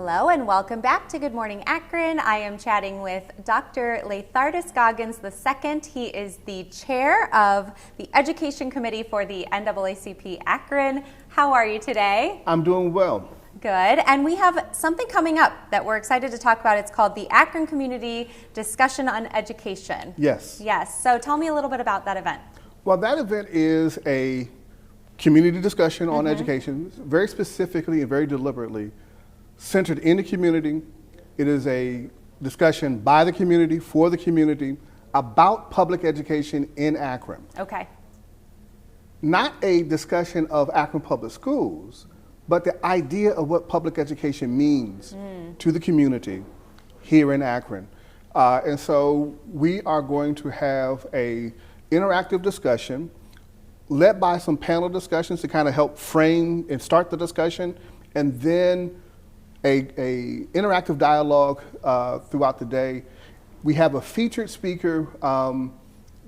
Hello and welcome back to Good Morning Akron. I am chatting with Dr. Lathardus Goggins II. He is the chair of the Education Committee for the NAACP Akron. How are you today? I'm doing well. Good. And we have something coming up that we're excited to talk about. It's called the Akron Community Discussion on Education. Yes. Yes. So tell me a little bit about that event. Well, that event is a community discussion on education, very specifically and very deliberately centered in the community. It is a discussion by the community, for the community, about public education in Akron. Okay. Not a discussion of Akron Public Schools, but the idea of what public education means to the community here in Akron. And so we are going to have a interactive discussion led by some panel discussions to kind of help frame and start the discussion, and then a interactive dialogue throughout the day. We have a featured speaker, not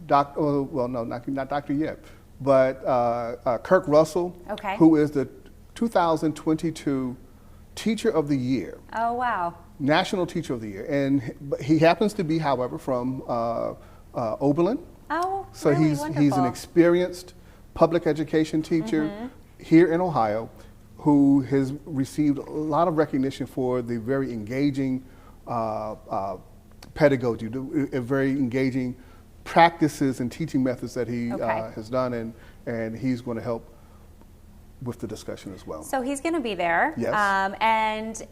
Dr. Yip, but Kirk Russell, okay, who is the 2022 Teacher of the Year. Oh, wow. National Teacher of the Year. And he happens to be, however, from Oberlin. Oh, so really he's wonderful. an experienced public education teacher here in Ohio, who has received a lot of recognition for the very engaging pedagogy, very engaging practices and teaching methods that he has done, and he's going to help with the discussion as well. So he's going to be there. Yes. And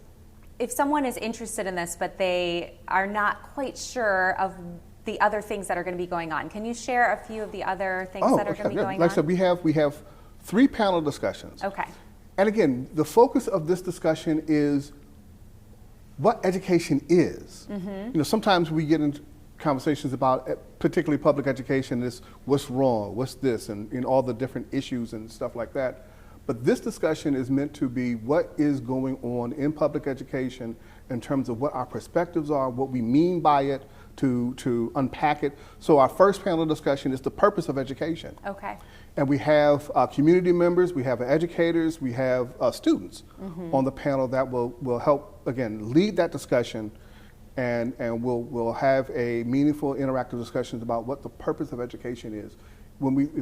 if someone is interested in this, but they are not quite sure of the other things that are going to be going on, can you share a few of the other things that are going to be going on? Like I said, we have 3 panel discussions. Okay. And again, the focus of this discussion is what education is. You know, sometimes we get into conversations about particularly public education, is what's wrong, what's this, and all the different issues and stuff like that. But this discussion is meant to be what is going on in public education in terms of what our perspectives are, what we mean by it, to unpack it. So our first panel discussion is the purpose of education. Okay. And we have community members, we have educators, we have students on the panel that will help, again, lead that discussion, and we'll have a meaningful interactive discussions about what the purpose of education is,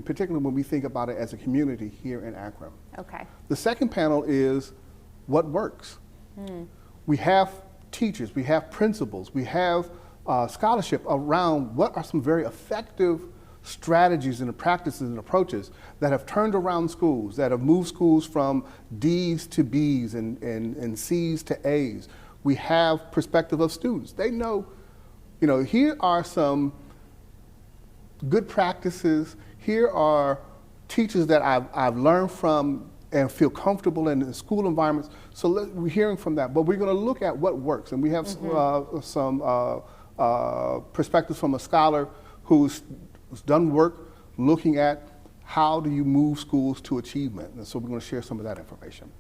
particularly when we think about it as a community here in Akron. Okay. The second panel is what works. We have teachers, we have principals, we have scholarship around what are some very effective strategies and practices and approaches that have turned around schools, that have moved schools from D's to B's and C's to A's. We have perspective of students. They know, here are some good practices. Here are teachers that I've learned from and feel comfortable in the school environments. So we're hearing from that, but we're going to look at what works. And we have some perspectives from a scholar who's done work looking at how do you move schools to achievement. And so we're going to share some of that information.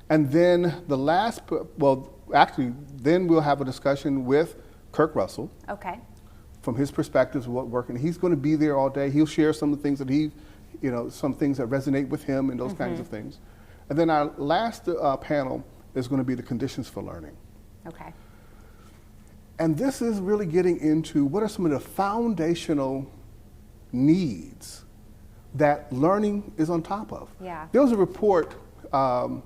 And then the last, then we'll have a discussion with Kirk Russell. Okay. From his perspectives of what worked. And he's going to be there all day. He'll share some of the things that some things that resonate with him and those kinds of things. And then our last panel is going to be the conditions for learning. Okay. And this is really getting into what are some of the foundational needs that learning is on top of. Yeah. There was a report from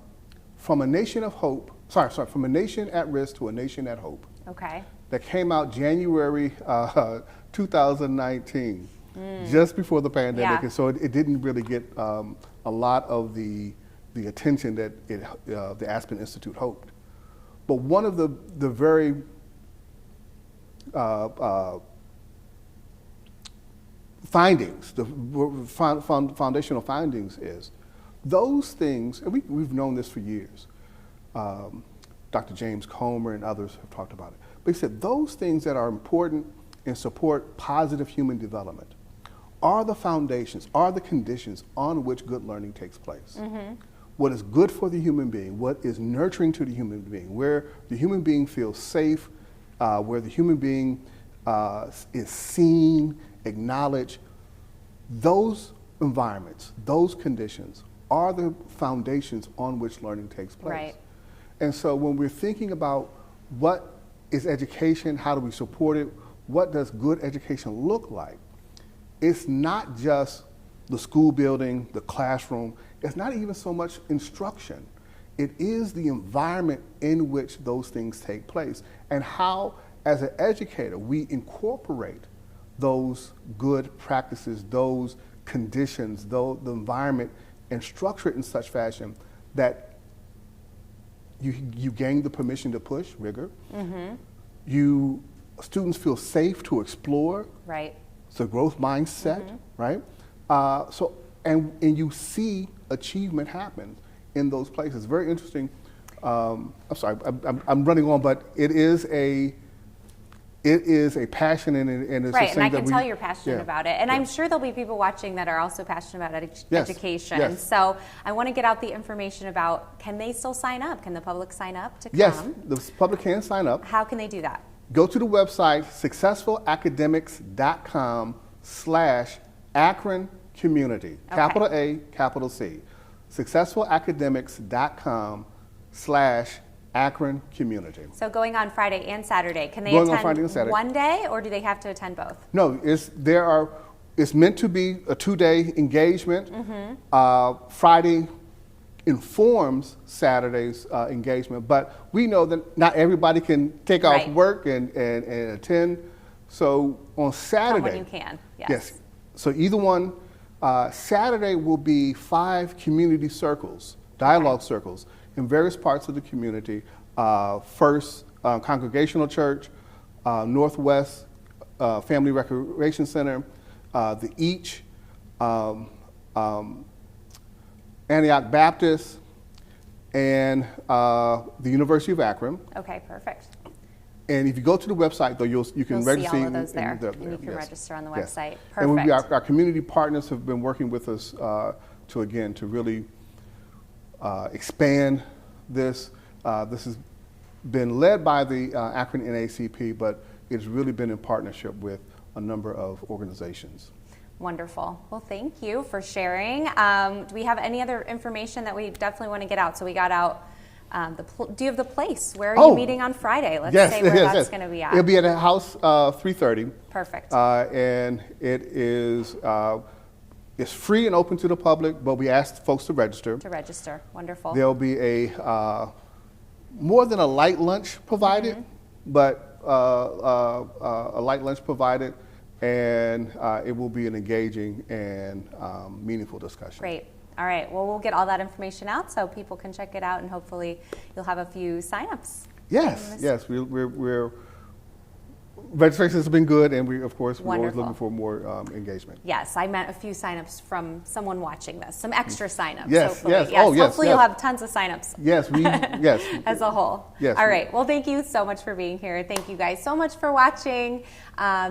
a nation of hope, from a nation at risk to a nation at hope. Okay. That came out January 2019, just before the pandemic. And so it didn't really get a lot of the attention that the Aspen Institute hoped. But one of the very findings, the foundational findings is those things, and we've known this for years. Dr. James Comer and others have talked about it. But he said those things that are important and support positive human development are the foundations, are the conditions on which good learning takes place. What is good for the human being, what is nurturing to the human being, where the human being feels safe, where the human being is seen, acknowledged. Those environments, those conditions are the foundations on which learning takes place. Right. And so when we're thinking about what is education, how do we support it, what does good education look like, it's not just the school building, the classroom, it's not even so much instruction. It is the environment in which those things take place, and how, as an educator, we incorporate those good practices, those conditions, the environment, and structure it in such fashion that you gain the permission to push rigor. Students feel safe to explore. Right. It's a growth mindset, right? And you see achievement happen in those places. Very interesting. I'm sorry, I'm running on, but it is a passion, and it's right. a And I can tell you're passionate about it. And I'm sure there'll be people watching that are also passionate about education. Yes. So I want to get out the information about, can they still sign up? Can the public sign up to come? Yes, the public can sign up. How can they do that? Go to the website successfulacademics.com/Akron Community. Okay. Capital A, capital C. successfulacademics.com/Akron Community. So going on Friday and Saturday, can they Going on Friday and attend Saturday. one day, or do they have to attend both? No, it's meant to be a 2-day engagement. Friday informs Saturday's engagement, but we know that not everybody can take off Right. work and attend. So on Saturday, Come when you can. yes. So either one. Saturday will be 5 community circles, dialogue circles, in various parts of the community. First, Congregational Church, Northwest Family Recreation Center, the Each, Antioch Baptist, and the University of Akron. Okay, perfect. And if you go to the website, though, you can You'll register. see all of those there, and you can yes. register on the Yes. website. And Perfect. our community partners have been working with us to really expand this. This has been led by the Akron NACP, but it's really been in partnership with a number of organizations. Wonderful. Well, thank you for sharing. Do we have any other information that we definitely want to get out? So we got out. Do you have the place? Where are you meeting on Friday? Let's say where that's going to be at. It'll be at a house 330. Perfect. And it is it's free and open to the public, but we ask folks to register. To register. Wonderful. There'll be a more than a light lunch provided, but a light lunch provided, and it will be an engaging and meaningful discussion. Great. All right. Well, we'll get all that information out so people can check it out, and hopefully you'll have a few signups. Yes. We're registrations have been good, and we're always looking for more engagement. Yes, I meant a few signups from someone watching this, some extra signups. Yes, hopefully. yes. Hopefully you'll have tons of signups. Yes, yes. As a whole. Yes. All right. Well, thank you so much for being here. Thank you guys so much for watching.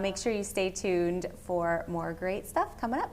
Make sure you stay tuned for more great stuff coming up.